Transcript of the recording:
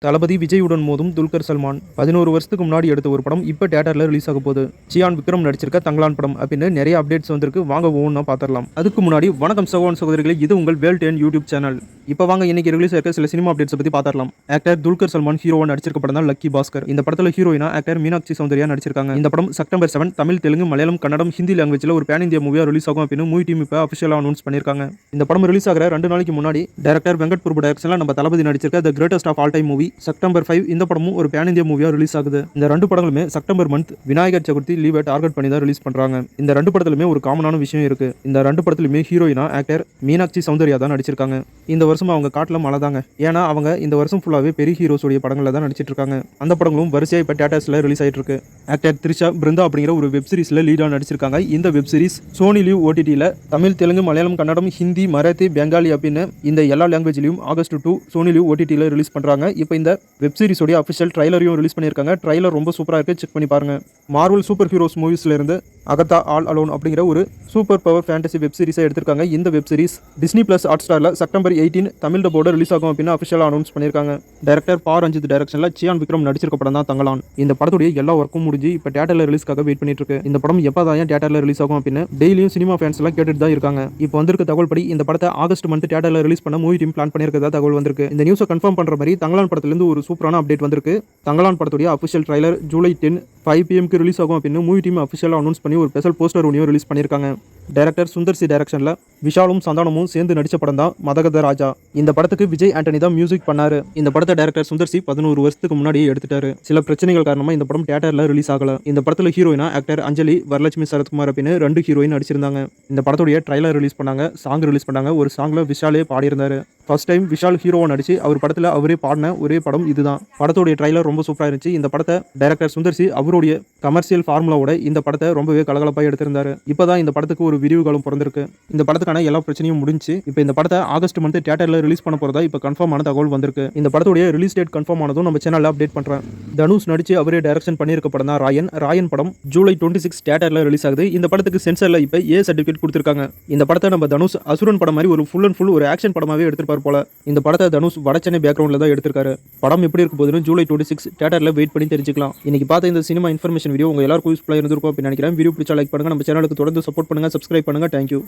தளபதி விஜயுடன் மோதும் துல்கர் சல்மான் 11 வருஷத்துக்கு முன்னாடி எடுத்த ஒரு படம் இப்போ தியேட்டர்ல ரிலீஸ் ஆக போகுது. சியான் விக்ரம் நடிச்சிருக்க தங்கலான் படம் அப்படின்னு நிறைய அப்டேட்ஸ் வந்திருக்கு. வாங்க ஒவ்வொன்றா பார்த்துடலாம். அதுக்கு முன்னாடி வணக்கம் சகோதரன் சகோதரிகளே, இது உங்கள் வேல் 10 யூடியூப் சேனல். இப்போ வாங்க இன்னைக்கு ரிலீஸ் ஆகிற சில சினிமா அப்டேட்ஸ் பத்தி பார்த்துடலாம். ஆக்டர் துல்கர் சல்மான் ஹீரோவா நடிச்சிருக்க படம் தான் லக்கி பாஸ்கர். இந்த படத்துல ஹீரோயினா ஆக்டர் மீனாட்சி சௌந்தர்யா நடிச்சிருக்காங்க. இந்த படம் செப்டம்பர் 7 தமிழ், தெலுங்கு, மலையாளம், கன்னடம், ஹிந்தி லாங்குவேஜ்ல ஒரு பேன் இந்தியா மூவியா ரிலீஸ் ஆகும் அப்படின்னு மூவி டீம் இப்போ அஃபிஷியலா அனௌன்ஸ் பண்ணிருக்காங்க. இந்த படம் ரிலீஸ் ஆகிற 2 நாளைக்கு முன்னாடி டைரக்டர் வெங்கட் பிரபு டைரக்ஷன்ல நம்ம தளபதி நடிச்சிருக்க the greatest of all time movie September 5 இந்த படமும் ஒரு பேன் இந்தியா மூவியா ரிலீஸ் ஆகுது. இந்த 2 படங்களுமே செப்டம்பர் மந்த் விநாயகர் சதுர்த்தி லீவை டார்கெட் பண்ணி தான் ரிலீஸ் பண்றாங்க. இந்த 2 படத்துலயுமே ஒரு காமனான விஷயம் இருக்கு. இந்த 2 படத்துலயுமே ஹீரோயினா ஆக்டர் மீனாட்சி சௌந்தர்யா தான் நடிச்சிருக்காங்க. இந்த வருஷம் அவங்க காட்டுல மழை தாங்க. ஏன்னா அவங்க இந்த வருஷம் ஃபுல்லாவே பெரிய ஹீரோஸ் உடைய படங்கள்ல தான் நடிச்சிட்டு இருக்காங்க. அந்த படங்களும் வரிசையா இப்ப தியேட்டர்ஸ்ல ரிலீஸ் ஆயிட்டு இருக்கு. ஆக்டர் த்ரிஷா பிருந்தா அப்படிங்கிற ஒரு வெப் சீரிஸ்ல லீடா நடிச்சிருக்காங்க. இந்த வெப் சீரிஸ் சோனி லிவ் ஓடிடில தமிழ், தெலுங்கு, மலையாளம், கன்னடம், ஹிந்தி, மராத்தி, பெங்காலி அப்படின்னு இந்த எல்லா லாங்குவேஜ்லயும் ஆகஸ்ட் 2 சோனி லிவ் ஓடிடில ரிலீஸ் பண்றாங்க. இப்போ இந்த வெப் சீரிஸ் உடைய அஃபிஷியல் ட்ரைலரையும் ரிலீஸ் பண்ணியிருக்காங்க. ட்ரைலர் ரொம்ப சூப்பரா இருக்கு, செக் பண்ணி பாருங்க. மார்வல் சூப்பர் ஹீரோஸ் மூவிஸ்ல இருந்து அகதா ஆல் அலோன் அப்படிங்கிற ஒரு சூப்பர் பவர் ஃபேண்டசி வெப் சீரிஸை எடுத்திருக்காங்க. இந்த வெப் சீரிஸ் டிஸ்னி பிளஸ் ஹாட்ஸ்டார்ல செப்டம்பர் 18 தமிழ் டப்போட ரிலீஸ் ஆகும் அப்படின்னு அஃபிஷியலா அனௌன்ஸ் பண்ணியிருக்காங்க. டைரக்டர் பா ரஞ்சித் டைரக்ஷன்ல சியான் விக்ரம் நடிச்சிருக்க படம் தான் தங்கலான். இந்த படத்துடைய எல்லா ஒர்க்கும் முடிஞ்சு இப்போ தியேட்டர்ல ரிலீஸ்க்காக வெயிட் பண்ணிட்டு இருக்கு. இந்த படம் எப்பதான் தியேட்டர்ல ரிலீஸ் ஆகும் அப்படின்னு டெய்லியும் சினிமா ஃபேன்ஸ் எல்லாம் கேட்டுட்டு தான் இருக்காங்க. இப்போ வந்திருக்க தகவல் படி இந்த படத்தை ஆகஸ்ட் மந்த் தியேட்டர்ல ரிலீஸ் பண்ண மூவி டீம் பிளான் பண்ணியிருக்கதா தகவல் வந்திருக்கு. இந்த நியூஸை கன்ஃபார்ம் பண்ற மாதிரி தங்கலான் படத்துல இருந்து ஒரு சூப்பரான அப்டேட் வந்திருக்கு. தங்கலான் படத்துடைய official trailer July 10 5 PM release ஆகும் அப்படின்னு மூவி டீம் அஃபிஷியலாக அனௌன்ஸ் பண்ணி ஒரு ஸ்பெஷல் போஸ்டர் ஒன்றையும் ரிலீஸ் பண்ணியிருக்காங்க. டைரக்டர் சுந்தர் சி டைரக்ஷன்ல விஷாலும் சந்தானமும் சேர்ந்து நடிச்ச படம் தான் மதகத ராஜா. இந்த படத்துக்கு விஜய் ஆண்டனி தான் மியூசிக் பண்ணாரு. இந்த படத்தை டைரக்டர் சுந்தர் சி 11 வருஷத்துக்கு முன்னாடியே எடுத்துட்டாரு. சில பிரச்சனைகள் காரணமா இந்த படம் தியேட்டர்ல ரிலீஸ் ஆகல. இந்த படத்துல ஹீரோயினா ஆக்டர் அஞ்சலி, வரலட்சுமி சரத்குமார் அப்படின்னு 2 ஹீரோயின் நடிச்சிருந்தாங்க. இந்த படத்துடைய ட்ரைலர் ரிலீஸ் பண்ணாங்க, சாங் ரிலீஸ் பண்ணாங்க. ஒரு சாங்ல விஷாலே பாடியிருந்தாரு. ஃபர்ஸ்ட் டைம் விஷால் ஹீரோவா நடிச்சு அவர் படத்துல அவரே பாடின ஒரே படம் இதுதான். படத்துடைய ட்ரைலர் ரொம்ப சூப்பரா இருந்துச்சு. இந்த படத்தை டைரக்டர் சுந்தர் சி அவருடைய கமர்ஷியல் ஃபார்முலாவோட இந்த படத்தை ரொம்பவே கலகலப்பா எடுத்திருந்தாரு. இப்பதான் இந்த படத்துக்கு ஒரு விரிவு காலம் பிறந்திருக்கு. இந்த படத்துக்கான எல்லா பிரச்சனையும் முடிஞ்சு இப்போ இந்த படத்தை ஆகஸ்ட் மந்த் தியேட்டர்ல ரிலீஸ் பண்ண போறதா இப்போ கன்ஃபார்ம் ஆன தகவல் வந்திருக்கு. இந்த படத்துடைய ரிலீஸ் டேட் கன்ஃபார்ம் ஆனதும் நம்ம சேனல்ல அப்டேட் பண்றேன். தனுஷ் நடிச்சு அவரே டைரக்ஷன் பண்ணியிருக்க படம் தான் ராயன். ராயன் படம் ஜூலை 26 தியேட்டர்ல ரிலீஸ் ஆகுது. இந்த படத்துக்கு சென்சார்ல இப்போ ஏ சர்டிஃபிகேட் கொடுத்திருக்காங்க. இந்த படத்தை நம்ம தனுஷ் அசுரன் படம் மாதிரி ஒரு ஃபுல் அண்ட் ஃபுல் ஒரு ஆக்ஷன் படமாவே எடுத்திருப்பார் போல. இந்த படத்தை தனுஷ் வடச்சென்னை பேக்ரவுண்ட்ல தான் எடுத்திருக்காரு. படம் எப்படி இருக்க போதுன்னு ஜூலை 26 தியேட்டர்ல வெயிட் பண்ணி தெரிஞ்சுக்கலாம். இன்னைக்கு பார்த்த இந்த சினிமா இன்ஃபர்மேஷன் வீடியோ உங்க எல்லாருக்கும் யூஸ்ஃபுல்லா இருந்திருக்கும் அப்படின்னு நினைக்கிறேன். வீடியோ பிடிச்சா லைக் பண்ணுங்க, நம்ம சேனலுக்கு தொடர்ந்து சப்போர்ட் பண்ணுங்க, சப்ஸ்கிரைப் பண்ணுங்க. தேங்க்யூ.